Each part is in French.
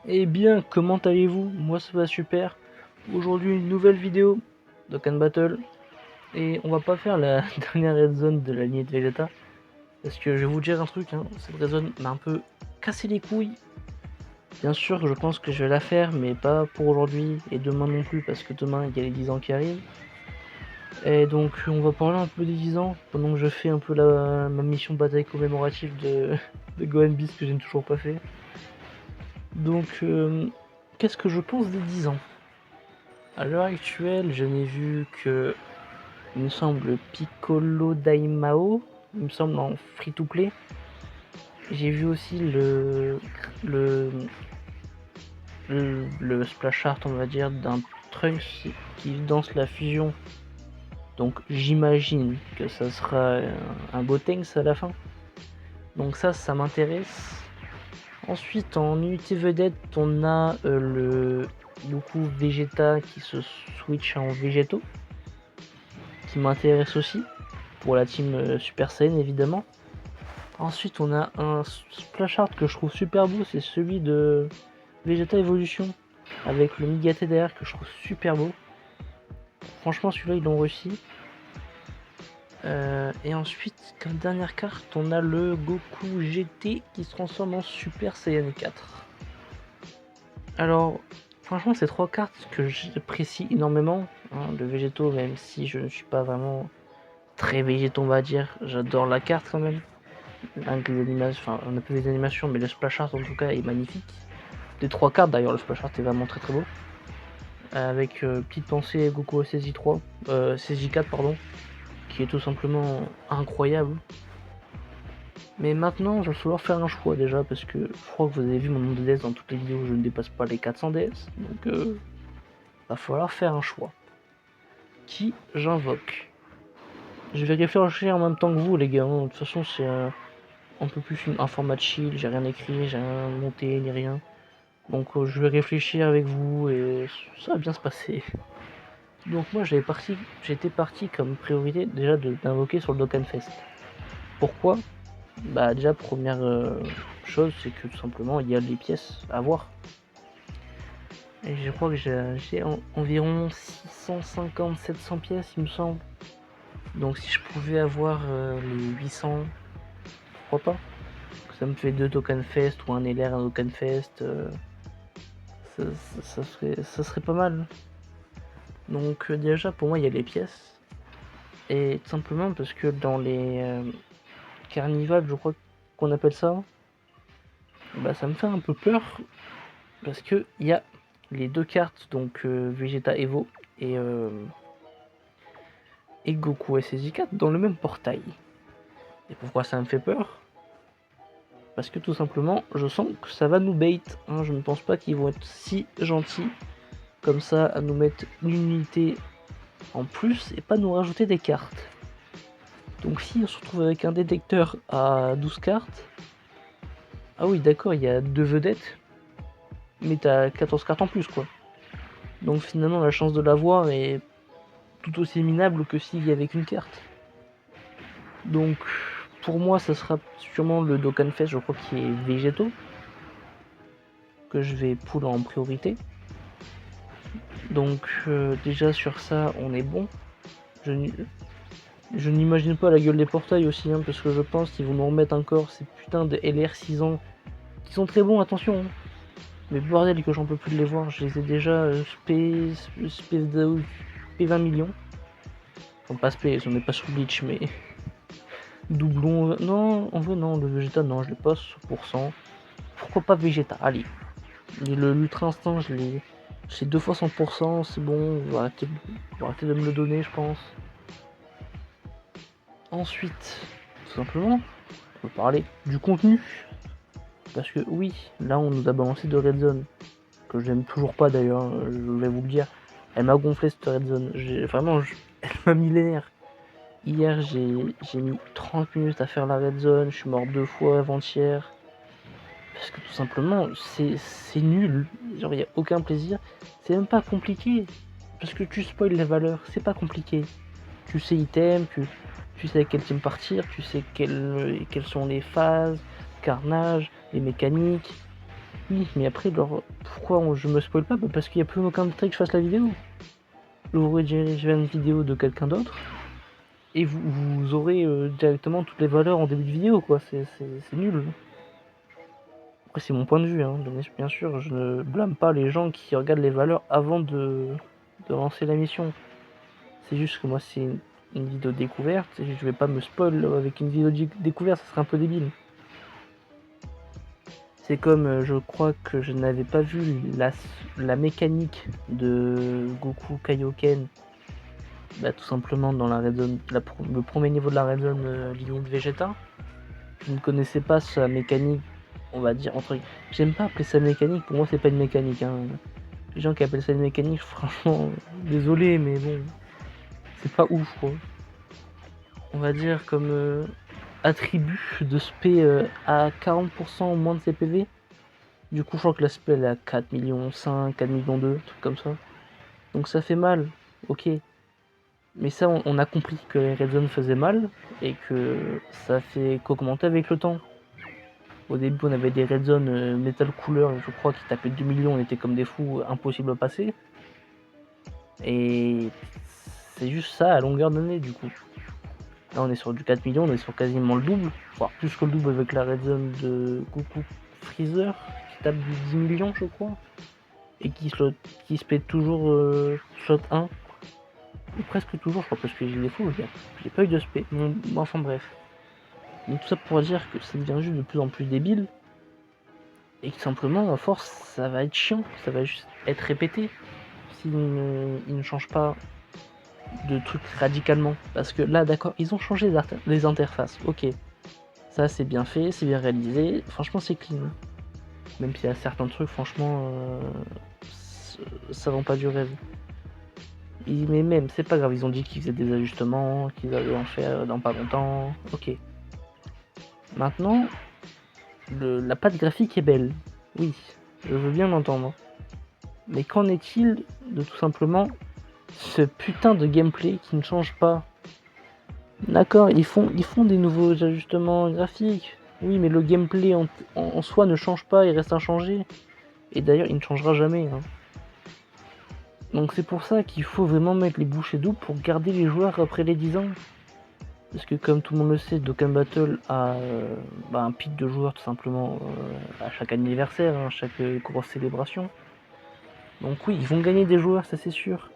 Eh bien, comment allez-vous? Moi ça va super. Aujourd'hui une nouvelle vidéo d'Okan Battle. Et on va pas faire la dernière red zone de la lignée de Vegeta. Parce que je vais vous dire un truc, cette red zone m'a un peu cassé les couilles. Bien sûr, je pense que je vais la faire, mais pas pour aujourd'hui et demain non plus, parce que demain il y a les 10 ans qui arrivent. Et donc on va parler un peu des 10 ans, pendant que je fais un peu ma mission de bataille commémorative de Gohan Beast que je n'ai toujours pas fait. Donc, qu'est-ce que je pense des 10 ans? À l'heure actuelle, je n'ai vu que, il me semble, Piccolo Daimao, il me semble en free-to-play. J'ai vu aussi le splash art, on va dire, d'un Trunks qui danse la fusion. Donc j'imagine que ça sera un Gotenks à la fin. Donc ça m'intéresse. Ensuite, en unité vedette, on a le Goku Vegeta qui se switch en Végétaux, qui m'intéresse aussi, pour la team Super Saiyan évidemment. Ensuite, on a un splash art que je trouve super beau, c'est celui de Vegeta Evolution, avec le Migate derrière que je trouve super beau. Franchement, celui-là, ils l'ont réussi. Et ensuite, comme dernière carte, on a le Goku GT qui se transforme en Super Saiyan 4. Alors, franchement, ces trois cartes que j'apprécie énormément, de végétaux, même si je ne suis pas vraiment très végétaux, on va dire, j'adore la carte quand même. Avec les animations, enfin, on a peu les animations, mais le splash art en tout cas est magnifique. Des trois cartes d'ailleurs, le splash art est vraiment très très beau. Avec petite pensée Goku SSJ3, SSJ4 pardon, qui est tout simplement incroyable. Mais maintenant, il va falloir faire un choix déjà, parce que je crois que vous avez vu mon nombre de DS dans toutes les vidéos, je ne dépasse pas les 400 DS, donc va falloir faire un choix. Qui j'invoque? Je vais réfléchir en même temps que vous les gars, de toute façon c'est un peu plus un format chill, j'ai rien écrit, j'ai rien monté ni rien. Donc je vais réfléchir avec vous et ça va bien se passer. Donc moi j'étais parti comme priorité déjà d'invoquer sur le Dokkan Fest. Pourquoi? Bah déjà première chose c'est que tout simplement il y a les pièces à voir. Et je crois que j'ai environ 650-700 pièces il me semble. Donc si je pouvais avoir les 800, pourquoi pas? Ça me fait 2 Dokkan Fest ou un LR, un Dokkan Fest. Ça serait pas mal. Donc déjà pour moi il y a les pièces. Et tout simplement parce que dans les carnivals, je crois qu'on appelle ça, bah ça me fait un peu peur. Parce que il y a les deux cartes, donc Vegeta Evo et Goku SSJ4 dans le même portail. Et pourquoi ça me fait peur? Parce que tout simplement, je sens que ça va nous bait. Je ne pense pas qu'ils vont être si gentils comme ça à nous mettre une unité en plus et pas nous rajouter des cartes. Donc si on se retrouve avec un détecteur à 12 cartes, ah oui d'accord, il y a 2 vedettes, mais t'as 14 cartes en plus quoi. Donc finalement la chance de l'avoir est tout aussi minable que s'il y avait qu'une carte. Donc pour moi ça sera sûrement le Dokkan Fest, je crois qui est végétaux, que je vais pull en priorité. Donc déjà sur ça on est bon. Je n'imagine pas la gueule des portails aussi, parce que je pense qu'ils vont nous remettre encore ces putains de LR 6 ans, qui sont très bons, attention. Mais bordel que j'en peux plus de les voir, je les ai déjà P20 millions. Enfin pas SP, on n'est pas sur Bleach, mais doublon. Non, en vrai non, le Vegeta non, je l'ai pas sur %. Pourquoi pas Vegeta? Allez. L'Ultra Instinct, je l'ai. C'est 2 fois 100%, c'est bon, on va arrêter de me le donner, je pense. Ensuite, tout simplement, on peut parler du contenu. Parce que oui, là on nous a balancé de Red Zone, que j'aime toujours pas d'ailleurs, je vais vous le dire. Elle m'a gonflé cette Red Zone, vraiment, elle m'a mis les nerfs. Hier j'ai mis 30 minutes à faire la Red Zone, je suis mort 2 fois avant-hier. Parce que tout simplement, c'est nul, genre il n'y a aucun plaisir. C'est même pas compliqué, parce que tu spoil les valeurs, c'est pas compliqué. Tu sais item, tu sais avec quel team partir, tu sais quelles sont les phases, carnage, les mécaniques. Oui, mais après, pourquoi je me spoil pas? Parce qu'il n'y a plus aucun intérêt que je fasse la vidéo. Vous redirigerez une vidéo de quelqu'un d'autre et vous aurez directement toutes les valeurs en début de vidéo, quoi. C'est nul. Après, c'est mon point de vue, hein. Bien sûr, je ne blâme pas les gens qui regardent les valeurs avant de lancer la mission. C'est juste que moi, c'est une vidéo découverte et je vais pas me spoil avec une vidéo découverte, ça serait un peu débile. C'est comme, je crois que je n'avais pas vu la mécanique de Goku Kaioken, bah, tout simplement dans la Red Zone, le premier niveau de la Red Zone lignée de Vegeta. Je ne connaissais pas sa mécanique, on va dire, j'aime pas appeler ça mécanique, pour moi c'est pas une mécanique, hein. Les gens qui appellent ça une mécanique, franchement, désolé, mais bon, c'est pas ouf, quoi. On va dire comme attribut de spé à 40% moins de CPV. Du coup, je crois que la spé elle est à 4 millions 5, 4 millions 2, truc comme ça. Donc ça fait mal, ok. Mais ça, on a compris que les Red Zone faisaient mal et que ça fait qu'augmenter avec le temps. Au début, on avait des Red Zone Metal Cooler, je crois, qui tapaient 2 millions, on était comme des fous, impossible à passer. Et c'est juste ça à longueur d'année, du coup. Là, on est sur du 4 millions, on est sur quasiment le double, voire plus que le double avec la Red Zone de Goku Freezer, qui tape du 10 millions, je crois, et qui se pète toujours slot 1. Ou presque toujours, je crois, parce que j'ai des fous, j'ai pas eu de spé. Bon, enfin bref. Donc tout ça pour dire que ça devient juste de plus en plus débile. Et que simplement, à force, ça va être chiant. Ça va juste être répété. S'ils ne changent pas de trucs radicalement. Parce que là, d'accord, ils ont changé les interfaces. Ok. Ça, c'est bien fait, c'est bien réalisé. Franchement, c'est clean. Même s'il y a certains trucs, franchement, ça vend pas du rêve. Mais même, c'est pas grave, ils ont dit qu'ils faisaient des ajustements, qu'ils allaient en faire dans pas longtemps. Ok. Maintenant, la patte graphique est belle. Oui, je veux bien l'entendre. Mais qu'en est-il de tout simplement ce putain de gameplay qui ne change pas? D'accord, ils font des nouveaux ajustements graphiques. Oui, mais le gameplay en soi ne change pas, il reste inchangé. Et d'ailleurs, il ne changera jamais. Hein. Donc c'est pour ça qu'il faut vraiment mettre les bouchées doubles pour garder les joueurs après les 10 ans. Parce que comme tout le monde le sait, Dokkan Battle a un pic de joueurs tout simplement à chaque anniversaire, hein, chaque grosse célébration. Donc oui, ils vont gagner des joueurs, ça c'est sûr.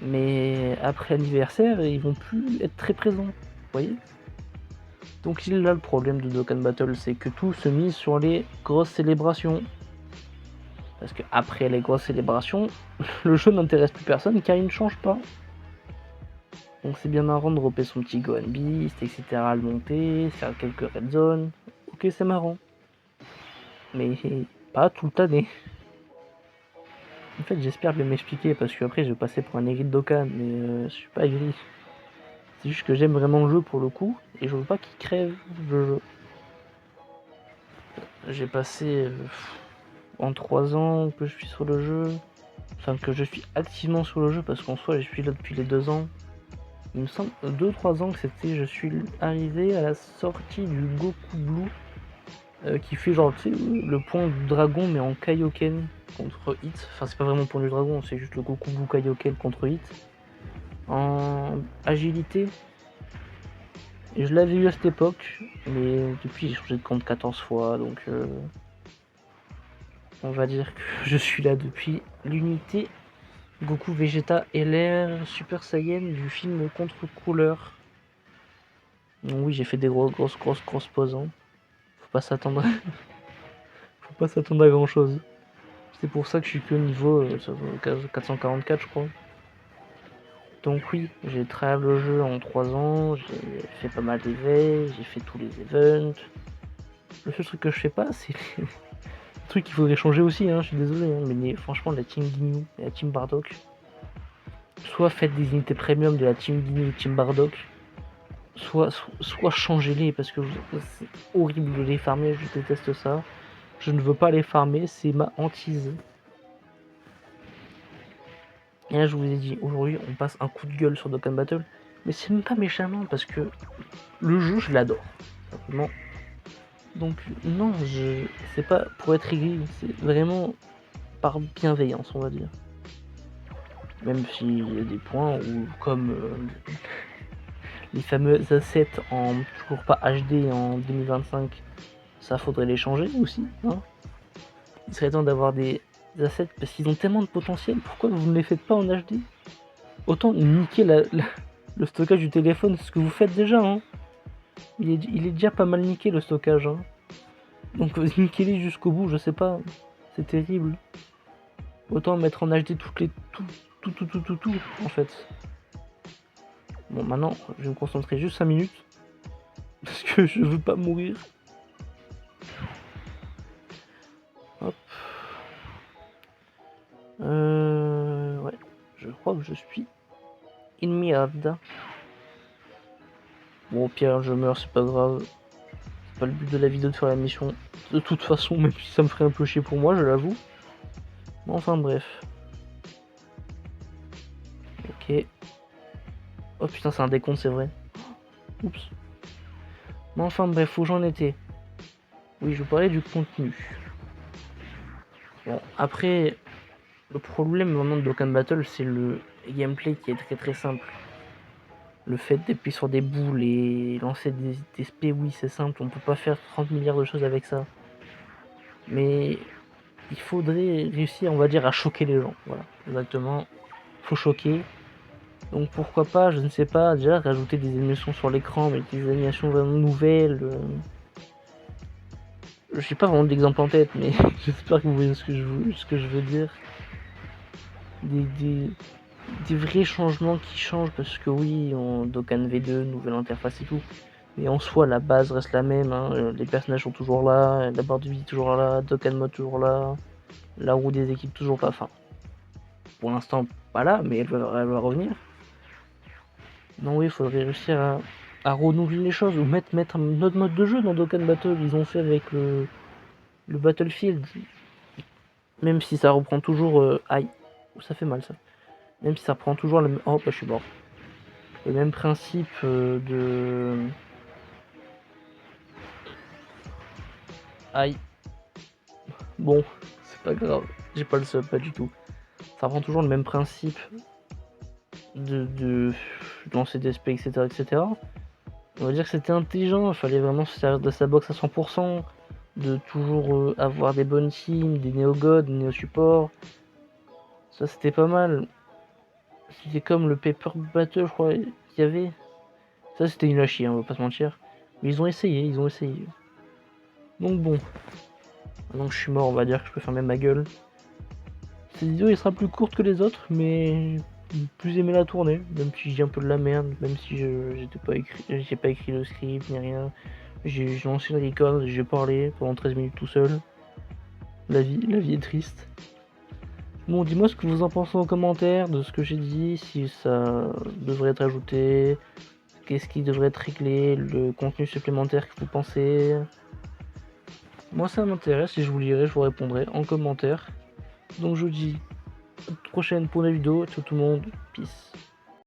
Mais après l'anniversaire, ils vont plus être très présents. Vous voyez? Donc là le problème de Dokkan Battle, c'est que tout se mise sur les grosses célébrations. Parce que après les grosses célébrations, le jeu n'intéresse plus personne car il ne change pas. Donc c'est bien marrant de repérer son petit Gohan Beast, etc. à le monter, faire quelques red zones. Ok, c'est marrant. Mais pas tout le l'année. En fait, j'espère bien m'expliquer parce qu'après je vais passer pour un aigri de Dokkan, mais je suis pas aigri. C'est juste que j'aime vraiment le jeu pour le coup et je veux pas qu'il crève le jeu. J'ai passé en 3 ans que je suis sur le jeu, enfin que je suis activement sur le jeu parce qu'en soi je suis là depuis les 2 ans. Il me semble 2-3 ans que c'était, je suis arrivé à la sortie du Goku Blue qui fait genre tu sais le point du dragon mais en Kaioken contre Hit. Enfin c'est pas vraiment le point du dragon, c'est juste le Goku Blue Kaioken contre Hit. En agilité. Et je l'avais eu à cette époque, mais depuis j'ai changé de compte 14 fois, donc on va dire que je suis là depuis l'unité Goku Vegeta et l'ère Super Saiyan du film Contre-Couleur. Donc oui, j'ai fait des grosses pauses. Hein. Faut pas s'attendre à grand chose. C'est pour ça que je suis que au niveau 444 je crois. Donc oui, j'ai travaillé le jeu en 3 ans, j'ai fait pas mal d'éveils, j'ai fait tous les events. Le seul truc que je fais pas, c'est les trucs qu'il faudrait changer aussi, hein, je suis désolé, hein, mais franchement la team Ginyu et la team Bardock, soit faites des unités premium de la team Ginyu et team Bardock, soit changez-les parce que c'est horrible de les farmer, je déteste ça. Je ne veux pas les farmer, c'est ma hantise. Et là je vous ai dit, aujourd'hui on passe un coup de gueule sur Dokkan Battle, mais c'est même pas méchamment parce que le jeu je l'adore. Simplement, Donc non, c'est pas pour être aigri, c'est vraiment par bienveillance, on va dire. Même s'il y a des points où, comme les fameux assets en toujours pas HD en 2025, ça faudrait les changer aussi, hein. Il serait temps d'avoir des assets parce qu'ils ont tellement de potentiel, pourquoi vous ne les faites pas en HD? Autant niquer le stockage du téléphone, c'est ce que vous faites déjà, hein. Il est déjà pas mal niqué le stockage, hein. Donc niquez-les jusqu'au bout, je sais pas. C'est terrible. Autant mettre en HD tout, en fait. Bon, maintenant, je vais me concentrer juste 5 minutes. Parce que je veux pas mourir. Hop. Ouais. Je crois que je suis in merde. Bon, au pire, je meurs, c'est pas grave. C'est pas le but de la vidéo de faire la mission. De toute façon, même si ça me ferait un peu chier pour moi, je l'avoue. Enfin, bref. Ok. Oh putain, c'est un décompte, c'est vrai. Oups. Mais enfin, bref, où j'en étais. Oui, je vous parlais du contenu. Bon, après, le problème vraiment de Dokkan Battle, c'est le gameplay qui est très simple. Le fait d'appuyer sur des boules et lancer des SP, oui, c'est simple, on peut pas faire 30 milliards de choses avec ça. Mais il faudrait réussir, on va dire, à choquer les gens. Voilà, exactement. Faut choquer. Donc pourquoi pas, je ne sais pas, déjà rajouter des animations sur l'écran, mais des animations vraiment nouvelles. Je n'ai pas vraiment d'exemple en tête, mais j'espère que vous voyez ce que je veux dire. Des vrais changements qui changent, parce que oui, on Dokkan V2, nouvelle interface et tout. Mais en soi, la base reste la même, hein. Les personnages sont toujours là, la barre de vie toujours là, Dokkan Mode toujours là, la roue des équipes toujours là. Enfin, pour l'instant, pas là, mais elle va revenir. Non, oui, il faudrait réussir à renouveler les choses, ou mettre un autre mode de jeu dans Dokkan Battle. Ils ont fait avec le Battlefield. Même si ça reprend toujours. Aïe, ça fait mal ça. Même si ça reprend toujours le même. Oh, bah je suis mort. Le même principe de. Aïe. Bon, c'est pas grave. J'ai pas le sub, pas du tout. Ça reprend toujours le même principe de lancer des SP, etc., etc. On va dire que c'était intelligent. Il fallait vraiment se servir de sa box à 100%. De toujours avoir des bonnes teams, des néo-gods, des néo-supports. Ça, c'était pas mal. C'était comme le Paper Battle, je crois, qu'il y avait. Ça, c'était une lâcherie, hein, on va pas se mentir. Mais ils ont essayé. Donc bon. Maintenant que je suis mort, on va dire que je peux fermer ma gueule. Cette vidéo, elle sera plus courte que les autres, mais plus aimé la tournée. Même si j'ai un peu de la merde, même si j'ai pas écrit le script, ni rien. J'ai lancé une record, j'ai parlé pendant 13 minutes tout seul. La vie est triste. Bon, dis-moi ce que vous en pensez en commentaire de ce que j'ai dit, si ça devrait être ajouté, qu'est-ce qui devrait être réglé, le contenu supplémentaire que vous pensez. Moi ça m'intéresse et je vous lirai, je vous répondrai en commentaire. Donc je vous dis à la prochaine pour la vidéo, ciao tout le monde, peace.